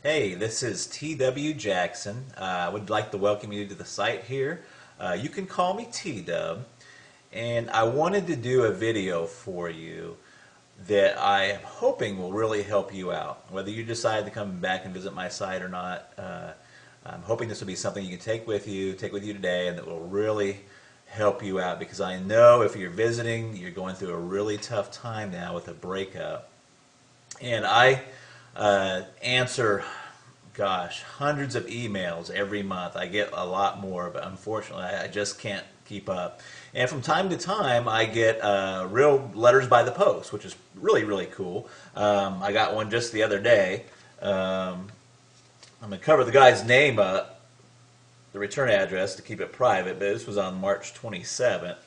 Hey, this is T.W. Jackson. I would like to welcome you to the site here. You can call me T-Dub, and I wanted to do a video for you that I am hoping will really help you out. Whether you decide to come back and visit my site or not, I'm hoping this will be something you can take with you today, and that will really help you out, because I know if you're visiting, you're going through a really tough time now with a breakup. And I answer, gosh, hundreds of emails every month. I get a lot more, but unfortunately I just can't keep up. And from time to time I get real letters by the post, which is really cool. I got one just the other day. I'm going to cover the guy's name up, the return address, to keep it private, but this was on March 27th.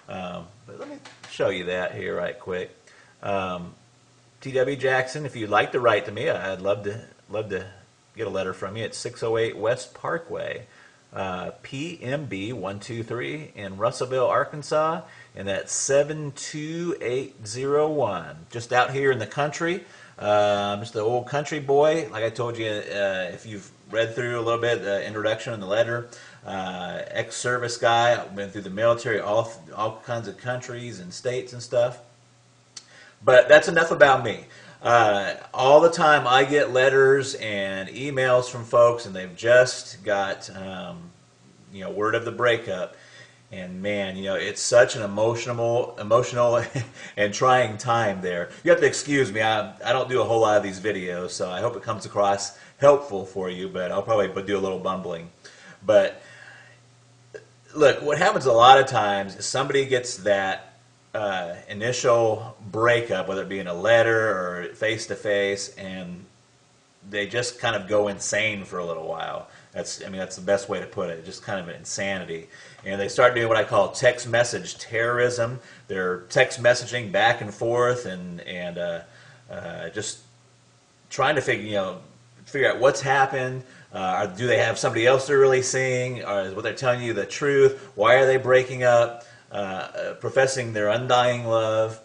But let me show you that here right quick. T.W. Jackson, if you'd like to write to me, I'd love to get a letter from you. It's 608 West Parkway, PMB 123 in Russellville, Arkansas, and that's 72801. Just out here in the country. Just an old country boy. Like I told you, if you've read through a little bit the introduction and the letter, ex-service guy. I've been through the military, all kinds of countries and states and stuff. But that's enough about me. All the time I get letters and emails from folks, and they've just got word of the breakup. And man, it's such an emotional and trying time there. You have to excuse me. I don't do a whole lot of these videos, so I hope it comes across helpful for you, but I'll probably do a little bumbling. But look, what happens a lot of times is somebody gets that initial breakup, whether it be in a letter or face-to-face, and they just kind of go insane for a little while. That's the best way to put it. Just kind of an insanity. And they start doing what I call text message terrorism. They're text messaging back and forth and just trying to figure out what's happened. Do they have somebody else they're really seeing? Or is what they're telling you the truth? Why are they breaking up? Professing their undying love.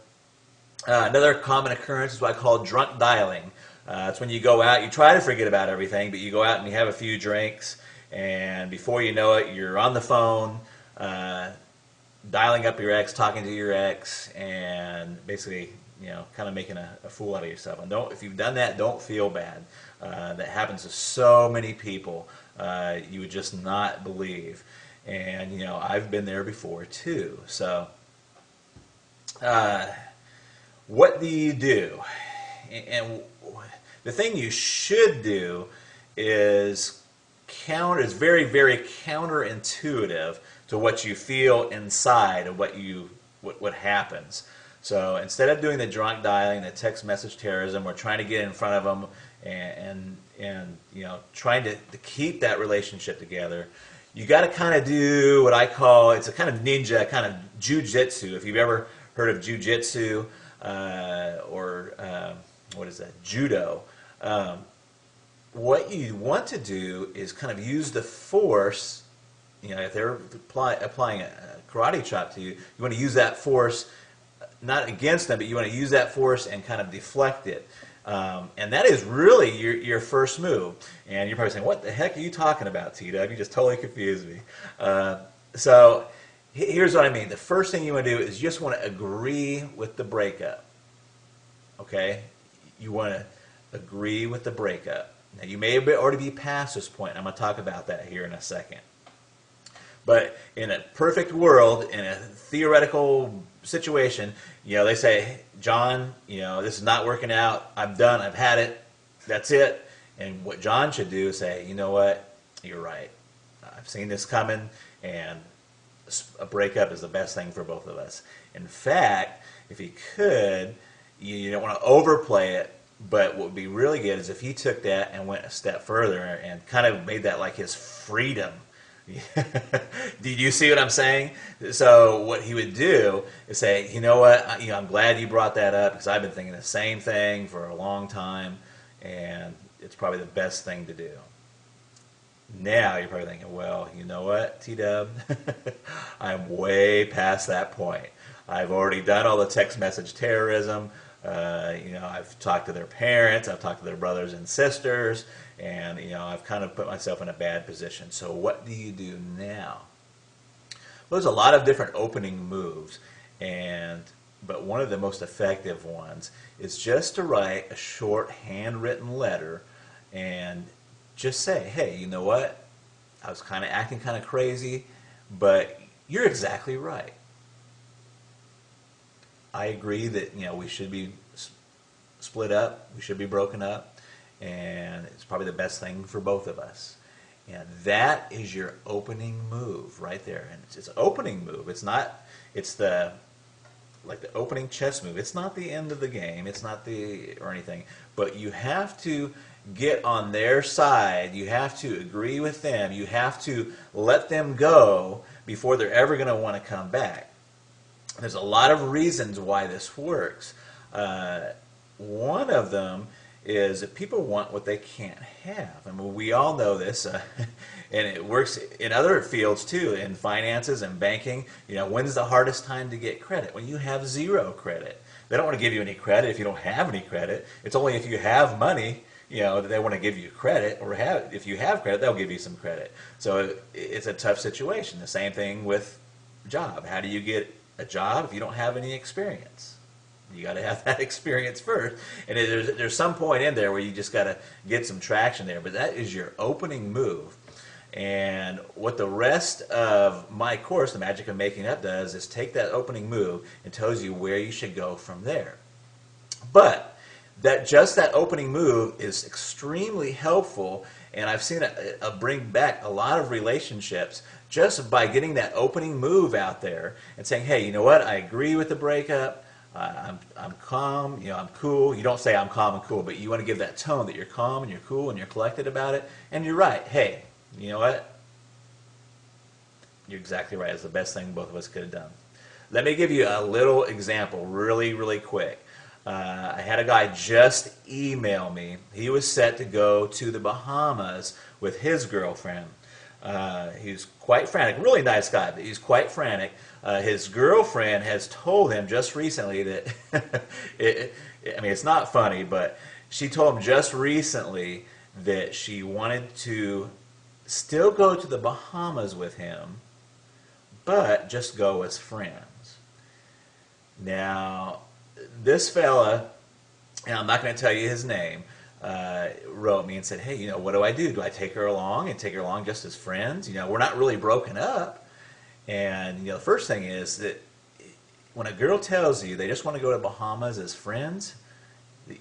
Another common occurrence is what I call drunk dialing. It's when you go out, you try to forget about everything, but you go out and you have a few drinks, and before you know it, you're on the phone, dialing up your ex, talking to your ex, and basically, kind of making a fool out of yourself. And if you've done that, don't feel bad. That happens to so many people. You would just not believe. And, I've been there before too. So, what do you do? And the thing you should do is very counterintuitive to what you feel inside of what happens. So instead of doing the drunk dialing, the text message terrorism, we're trying to get in front of them and trying to keep that relationship together. You got to kind of do what I call, it's a kind of ninja, kind of jujitsu. If you've ever heard of jujitsu or what is that, judo, what you want to do is kind of use the force. If they're applying a karate chop to you, you want to use that force not against them, but you want to use that force and kind of deflect it. And that is really your first move. And you're probably saying, what the heck are you talking about, T-Dub? You just totally confused me. So here's what I mean. The first thing you want to do is you just want to agree with the breakup. Okay? You want to agree with the breakup. Now, you may already be past this point. I'm going to talk about that here in a second. But in a perfect world, in a theoretical situation, they say, John, this is not working out. I'm done. I've had it. That's it. And what John should do is say, you know what? You're right. I've seen this coming, and a breakup is the best thing for both of us. In fact, if he could, you don't want to overplay it, but what would be really good is if he took that and went a step further and kind of made that like his freedom. Do you see what I'm saying? So what he would do is say, you know what, I'm glad you brought that up, because I've been thinking the same thing for a long time, and it's probably the best thing to do. Now you're probably thinking, well, you know what, T-Dub? I'm way past that point. I've already done all the text message terrorism. I've talked to their parents, I've talked to their brothers and sisters, and I've kind of put myself in a bad position. So what do you do now? Well, there's a lot of different opening moves, but one of the most effective ones is just to write a short handwritten letter and just say, hey, you know what? I was kind of acting kind of crazy, but you're exactly right. I agree that we should be split up, we should be broken up, and it's probably the best thing for both of us. And that is your opening move right there. And it's an opening move. It's the opening chess move. It's not the end of the game. It's not or anything. But you have to get on their side. You have to agree with them. You have to let them go before they're ever going to want to come back. There's a lot of reasons why this works. One of them is that people want what they can't have. I mean, we all know this, and it works in other fields too, in finances and banking. When's the hardest time to get credit? When you have zero credit. They don't want to give you any credit if you don't have any credit. It's only if you have money, that they want to give you credit, or if you have credit, they'll give you some credit. So it's a tough situation. The same thing with job. How do you get a job if you don't have any experience? You got to have that experience first, and there's some point in there where you just got to get some traction there. But that is your opening move, and what the rest of my course, The Magic of Making Up, does is take that opening move and tells you where you should go from there. But that opening move is extremely helpful, and I've seen it bring back a lot of relationships just by getting that opening move out there and saying, hey, you know what? I agree with the breakup. I'm calm, I'm cool. You don't say I'm calm and cool, but you want to give that tone that you're calm and you're cool and you're collected about it. And you're right. Hey, you know what? You're exactly right. It's the best thing both of us could have done. Let me give you a little example really, really quick. I had a guy just email me. He was set to go to the Bahamas with his girlfriend. He's quite frantic. Really nice guy, but he's quite frantic. His girlfriend has told him just recently that, it's not funny, but she told him just recently that she wanted to still go to the Bahamas with him, but just go as friends. Now, this fella, and I'm not going to tell you his name, wrote me and said, hey, what do I do? Do I take her along and take her along just as friends? We're not really broken up. And the first thing is that when a girl tells you they just want to go to Bahamas as friends,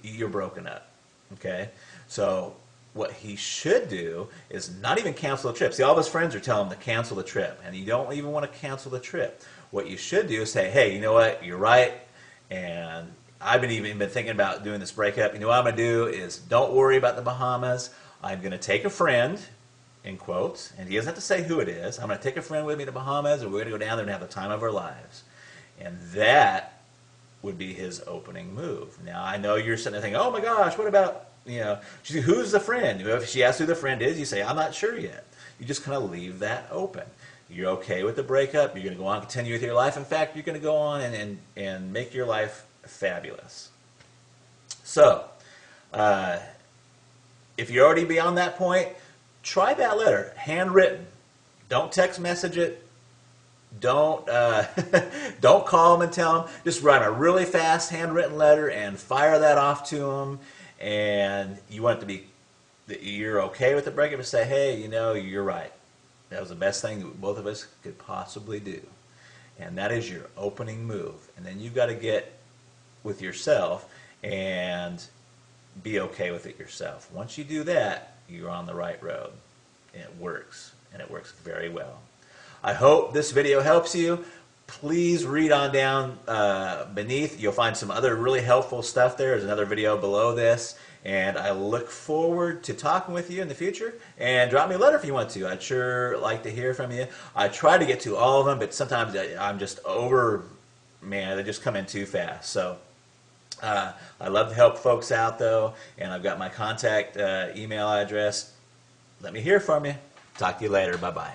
you're broken up. Okay? So what he should do is not even cancel the trip. See, all of his friends are telling him to cancel the trip, and you don't even want to cancel the trip. What you should do is say, hey, you know what? You're right, and I've even been thinking about doing this breakup. What I'm going to do is don't worry about the Bahamas. I'm going to take a friend, in quotes, and he doesn't have to say who it is. I'm going to take a friend with me to the Bahamas, and we're going to go down there and have the time of our lives. And that would be his opening move. Now, I know you're sitting there thinking, oh my gosh, what about, who's the friend? If she asks who the friend is, you say, I'm not sure yet. You just kind of leave that open. You're okay with the breakup. You're going to go on and continue with your life. In fact, you're going to go on and make your life fabulous. So, if you're already beyond that point, try that letter, handwritten. Don't text message it. Don't don't call them and tell them. Just write a really fast handwritten letter and fire that off to them. And you want it to be that you're okay with the breakup and say, hey, you're right. That was the best thing that both of us could possibly do. And that is your opening move. And then you've got to get with yourself and be okay with it yourself. Once you do that, you're on the right road. And it works. And it works very well. I hope this video helps you. Please read on down beneath. You'll find some other really helpful stuff there. There's another video below this. And I look forward to talking with you in the future. And drop me a letter if you want to. I'd sure like to hear from you. I try to get to all of them, but sometimes I'm just they just come in too fast. So I love to help folks out, though. And I've got my contact email address. Let me hear from you. Talk to you later. Bye-bye.